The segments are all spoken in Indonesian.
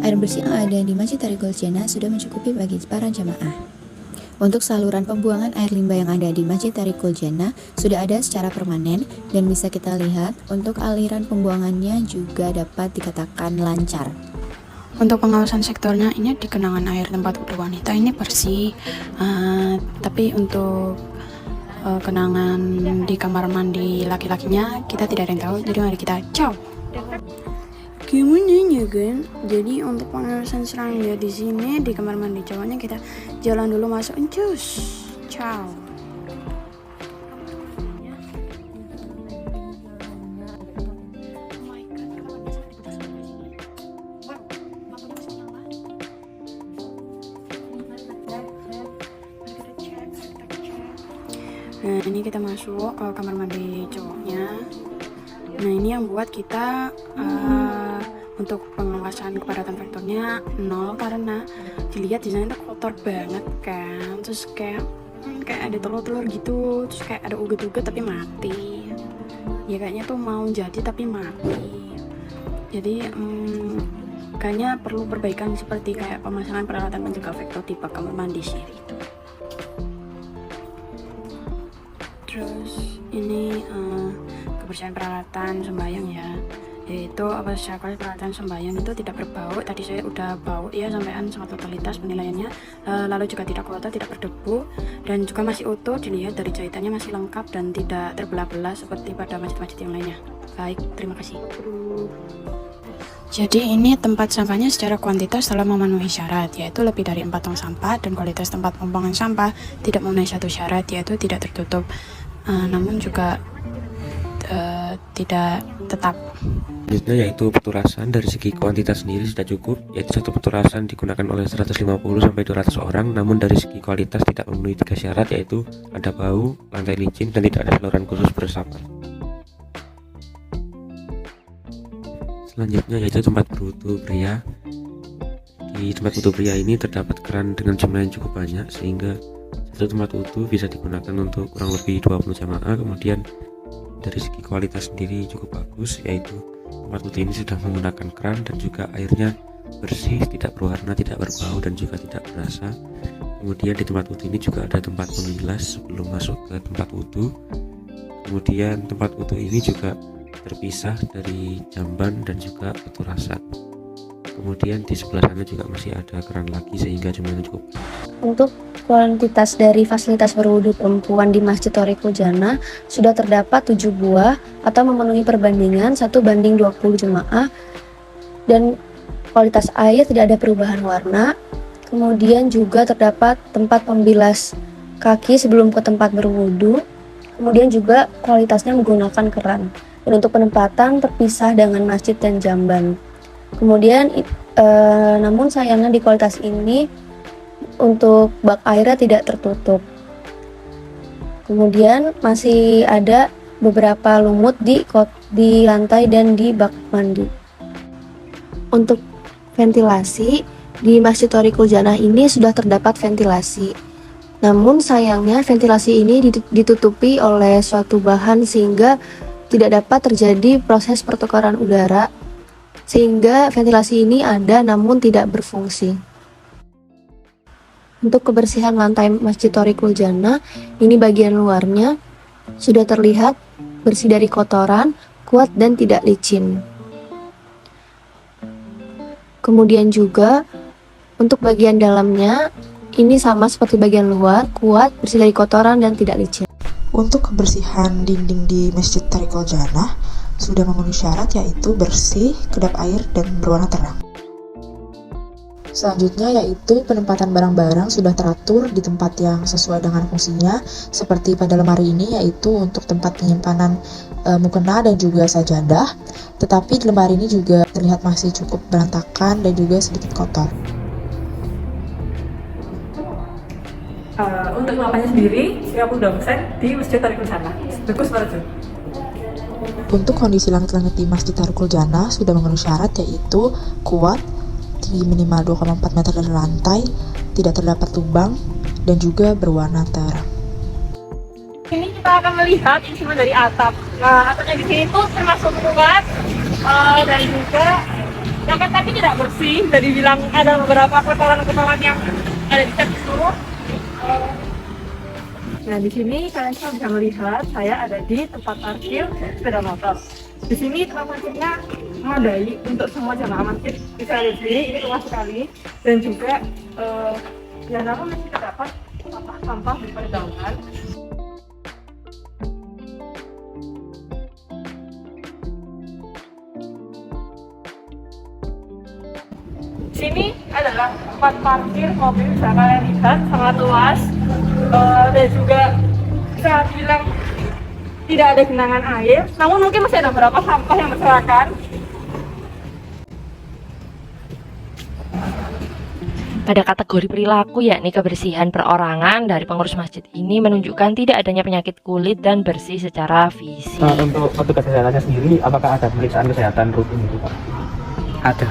Air bersih yang ada di Masjid Tariqul Jannah sudah mencukupi bagi para jamaah. Untuk saluran pembuangan air limbah yang ada di Masjid Tariqul Jannah sudah ada secara permanen dan bisa kita lihat untuk aliran pembuangannya juga dapat dikatakan lancar. Untuk pengawasan sektornya, ini di genangan air tempat wudhu wanita ini bersih, tapi untuk kenangan di kamar mandi laki-lakinya kita tidak ada yang tahu, jadi mari kita ciao. Gimana kan? Jadi untuk pengawasan serangga di sini di kamar mandi cowoknya kita jalan dulu masuk cus. Ciao. Nah, ini kita masuk ke kamar mandi cowoknya. Nah, ini yang buat kita untuk pengawasan kepadatan faktornya 0 karena dilihat di sana itu kotor banget kan. Terus kayak ada telur-telur gitu, terus kayak ada uget-uget tapi mati. Ya kayaknya tuh mau jadi tapi mati. Jadi kayaknya perlu perbaikan seperti kayak pemasangan peralatan pencegah faktor di bak kamar mandi sih. Terus ini kebersihan peralatan sembahyang ya, yaitu sekali peralatan sembahyang itu tidak berbau. Tadi saya udah bau ya, sampean sangat totalitas penilaiannya, lalu juga tidak kotor, tidak berdebu, dan juga masih utuh. Dilihat dari jahitannya masih lengkap dan tidak terbelah-belah seperti pada masjid-masjid yang lainnya. Baik, terima kasih. Jadi ini tempat sampahnya secara kuantitas telah memenuhi syarat, yaitu lebih dari 4 tong sampah, dan kualitas tempat pembuangan sampah tidak memenuhi satu syarat, yaitu tidak tertutup, namun juga tidak tetap. Selanjutnya yaitu peturasan. Dari segi kuantitas sendiri sudah cukup, yaitu satu peturasan digunakan oleh 150-200 orang, namun dari segi kualitas tidak memenuhi 3 syarat, yaitu ada bau, lantai licin, dan tidak ada saluran khusus beresapan. Selanjutnya yaitu tempat berwudu pria. Di tempat wudu pria ini terdapat keran dengan jumlah yang cukup banyak, sehingga satu tempat wudu bisa digunakan untuk kurang lebih 20 jamaah. Kemudian dari segi kualitas sendiri cukup bagus, yaitu tempat wudu ini sudah menggunakan keran dan juga airnya bersih, tidak berwarna, tidak berbau, dan juga tidak berasa. Kemudian di tempat wudu ini juga ada tempat memilas sebelum masuk ke tempat wudu. Kemudian tempat wudu ini juga terpisah dari jamban dan juga peturasan. Kemudian di sebelah sana juga masih ada keran lagi, sehingga jumlahnya cukup. Untuk kuantitas dari fasilitas berwudu perempuan di Masjid Tariqul Jannah sudah terdapat 7 buah atau memenuhi perbandingan 1:20 jemaah, dan kualitas air tidak ada perubahan warna. Kemudian juga terdapat tempat pembilas kaki sebelum ke tempat berwudu. Kemudian juga kualitasnya menggunakan keran, dan untuk penempatan terpisah dengan masjid dan jamban. Kemudian namun sayangnya di kualitas ini untuk bak airnya tidak tertutup. Kemudian masih ada beberapa lumut di lantai dan di bak mandi. Untuk ventilasi di Masjid Tariqul Jannah ini sudah terdapat ventilasi. Namun sayangnya ventilasi ini ditutupi oleh suatu bahan sehingga tidak dapat terjadi proses pertukaran udara, sehingga ventilasi ini ada namun tidak berfungsi. Untuk kebersihan lantai Masjid Tariqul Jannah, ini bagian luarnya sudah terlihat bersih dari kotoran, kuat dan tidak licin. Kemudian juga untuk bagian dalamnya, ini sama seperti bagian luar, kuat, bersih dari kotoran dan tidak licin. Untuk kebersihan dinding di Masjid Tariqul Jannah sudah memenuhi syarat, yaitu bersih, kedap air, dan berwarna terang. Selanjutnya yaitu penempatan barang-barang sudah teratur di tempat yang sesuai dengan fungsinya, seperti pada lemari ini, yaitu untuk tempat penyimpanan mukena dan juga sajadah. Tetapi di lemari ini juga terlihat masih cukup berantakan dan juga sedikit kotor. Untuk lapanya sendiri 52% di Masjid Tariqul Jannah. Bagus banget. Untuk kondisi langit-langit di Masjid Tariqul Jannah sudah memenuhi syarat, yaitu kuat, tinggi minimal 2,4 meter dari lantai, tidak terdapat lubang, dan juga berwarna terang. Ini kita akan melihat ini semua dari atap. Atapnya di sini tuh termasuk kuat dan juga Yang tapi tidak bersih, jadi bilang ada beberapa kotoran-kotoran yang ada di cat itu. Nah, di sini kalian bisa melihat saya ada di tempat parkir sepeda motor. Di sini tempat parkirnya memadai untuk semua jamaah masjid. Bisa lihat di sini, ini luas sekali, dan juga ya namun masih terdapat sampah di pedalaman. Sini adalah tempat parkir mobil, bisa kalian lihat sangat luas, dan juga bisa bilang tidak ada genangan air, namun mungkin masih ada beberapa sampah yang berserakan. Pada kategori perilaku yakni kebersihan perorangan dari pengurus masjid ini menunjukkan tidak adanya penyakit kulit dan bersih secara fisik. Untuk petugas kesehatannya sendiri, apakah ada pemeriksaan kesehatan rutin itu Pak? Ada.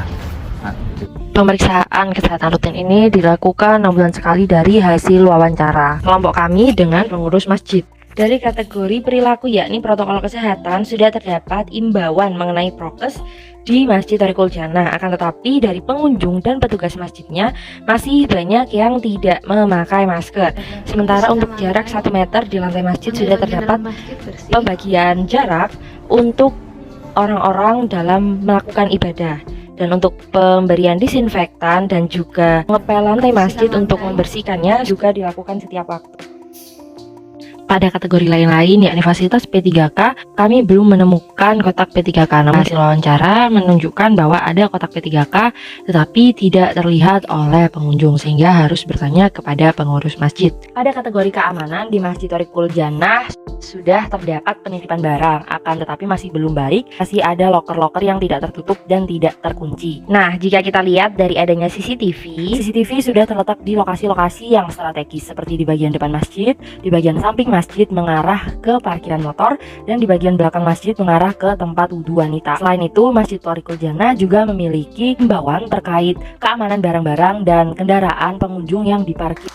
Pemeriksaan kesehatan rutin ini dilakukan 6 bulan sekali dari hasil wawancara kelompok kami dengan pengurus masjid. Dari kategori perilaku yakni protokol kesehatan sudah terdapat imbauan mengenai prokes di Masjid Thariqul Jannah, akan tetapi dari pengunjung dan petugas masjidnya masih banyak yang tidak memakai masker. Sementara untuk jarak 1 meter di lantai masjid sudah terdapat pembagian jarak untuk orang-orang dalam melakukan ibadah. Dan untuk pemberian disinfektan dan juga mengepel lantai masjid untuk membersihkannya juga dilakukan setiap waktu. Pada kategori lain-lain yakni fasilitas P3K, kami belum menemukan kotak P3K. Namun hasil wawancara menunjukkan bahwa ada kotak P3K tetapi tidak terlihat oleh pengunjung sehingga harus bertanya kepada pengurus masjid. Pada kategori keamanan di Masjid Thariqul Jannah sudah terdapat penitipan barang, akan tetapi masih belum baik, masih ada loker-loker yang tidak tertutup dan tidak terkunci. Nah, jika kita lihat dari adanya CCTV sudah terletak di lokasi-lokasi yang strategis seperti di bagian depan masjid, di bagian samping masjid mengarah ke parkiran motor, dan di bagian belakang masjid mengarah ke tempat wudhu wanita. Selain itu, Masjid Thariqul Jannah juga memiliki himbauan terkait keamanan barang-barang dan kendaraan pengunjung yang diparkir.